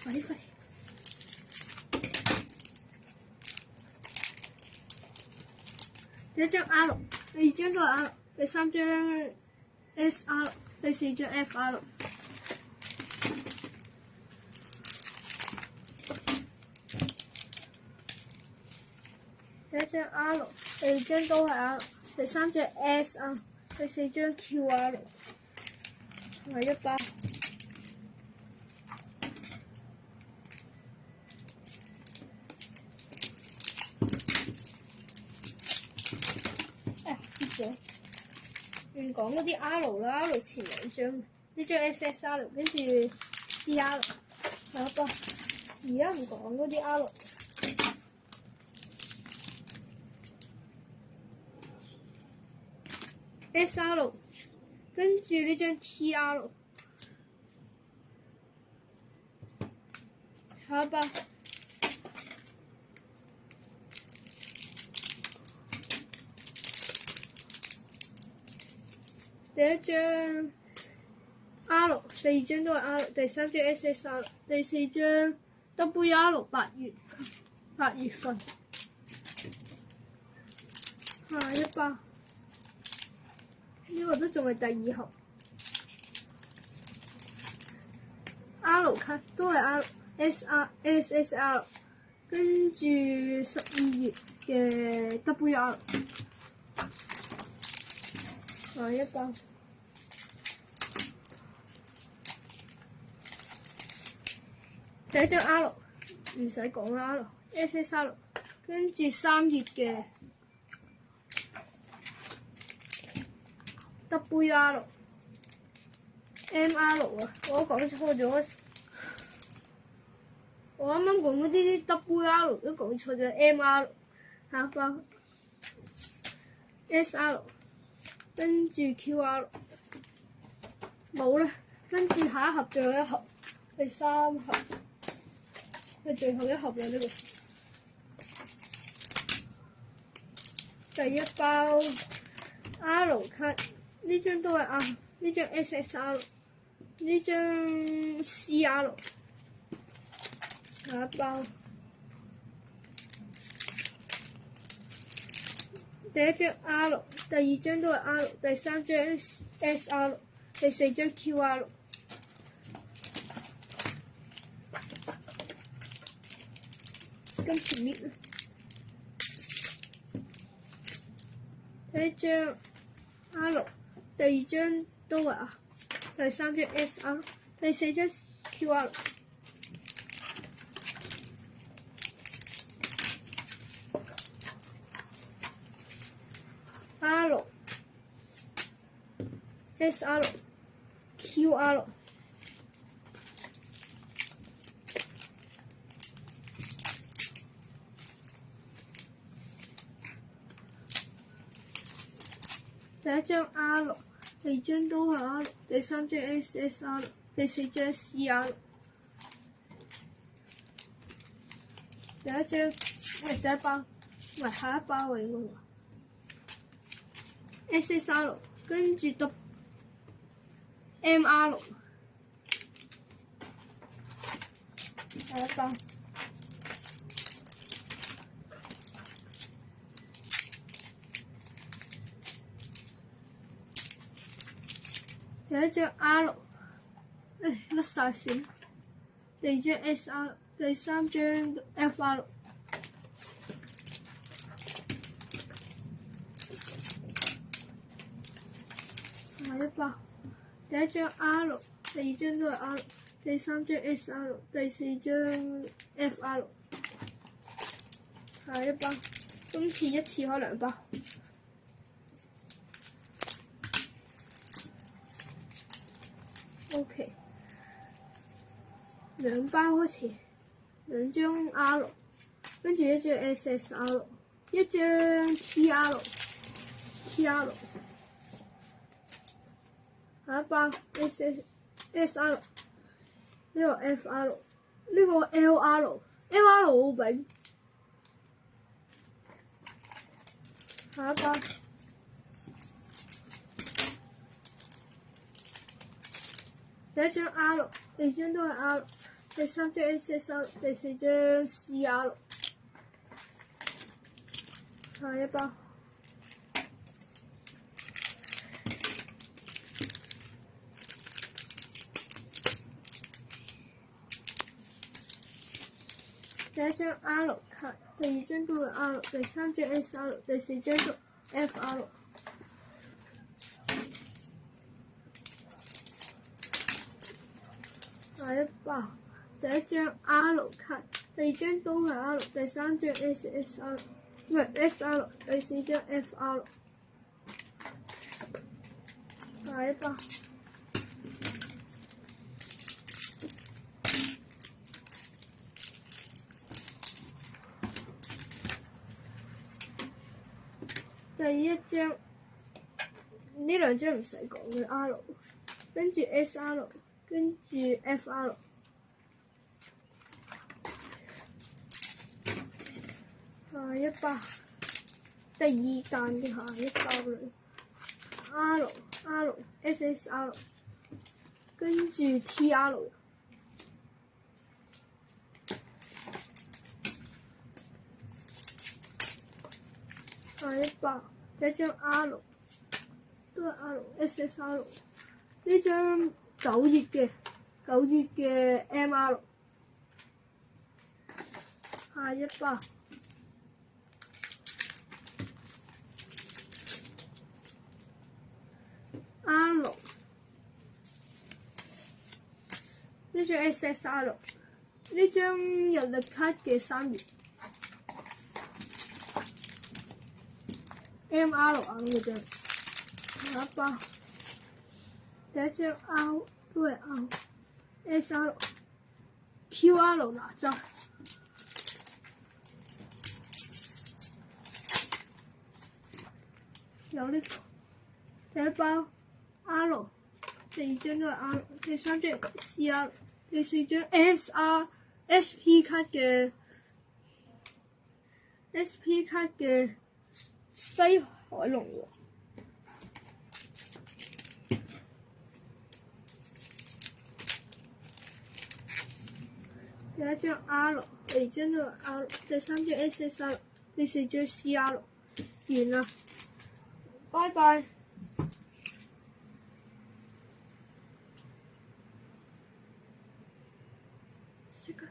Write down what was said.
快快！第一張 R， 第二張都係 R， 第三張 SR， 第四張 FR。第一張 R， 第二張都係 R， 第三張 SR， 第四張 QR， 同埋一包。跌咗，亂講嗰啲 R 啦 ，R 前兩張，呢張 SSR， 跟住 CR， 下一包。而家唔講嗰啲 R。SR， 跟住呢張 TR， 下一包。第一張 R， 第二張都係 R， 第三張 SSR， 第四張 WR， 8月份。下一包，呢個都仲係第二盒。R 卡都係 R，SSR， 跟住12月嘅 WR。下一包，第一張 R 唔使講啦 ，SSR， 跟住3月嘅 WR，MR 啊，我講錯咗，我啱啱講嗰啲 WR 都講錯咗 ，MR 下一包 SR。跟住 QR 冇啦，跟住下一盒最後一盒，第3盒係最後一盒啦呢個。第一包 R 卡，呢張都係 R， 呢張 SSR， 呢張 CR， 下一包。第一張 R， 第二張都係 R， 第三張 SR， 第四張 QR。跟前面第一張 R， 第二張都係 R， 第三張 SR， 第四張 QR。R、SR、QR。第一張 R， 第二張都係 R， 第三張 SSR， 第四張 CR。第一張第一包，唔係下一包喎應該話。SSR， 跟住讀 MR， 下一包。第一張 R， 甩晒線。第二張 SR， 第三張 FR。下一包，第一張 R， 第二張都係 R， 第三張 SR， 第四張 FR。下一包，今次一次開2包。OK， 2包開始，2張 R， 跟住一張 SSR， 一張 TR。下一包 SR， 呢個 FR， 呢個 LR 好炳。下一包第一張 R， 第二張都係 R，第3張 SSR，第4張 CR。下一包。第1張 R 卡，第2張都係 R， 第3張 SR， 第4張都 FR。下一包，第1張 R 卡，第2張都係 R， 第3張 SSR， 唔係 SR， 第4張 FR。下一包。第1張呢2張唔使講嘅 R， 跟住 SR， 跟住 FR。下一包，第2彈嘅下一包嚟 R、SSR， 跟住 TR。下一包，第1張 R， 都係 R、SSR， 呢張9月嘅 MR。下一包。R， 呢張 SSR， 呢張日曆卡嘅3月。MR 啊嗰張，下一包，第1張 R 都係 R、SR、QR 哪吒。有呢個，第1包 R， 第2張都係 R， 第3張 CR， 第4張 SR、SP 卡嘅西海龍王。第1張 R， 第2張都係 R， 第3張 SSR， 第4張 CR。完啦，拜拜。識啊。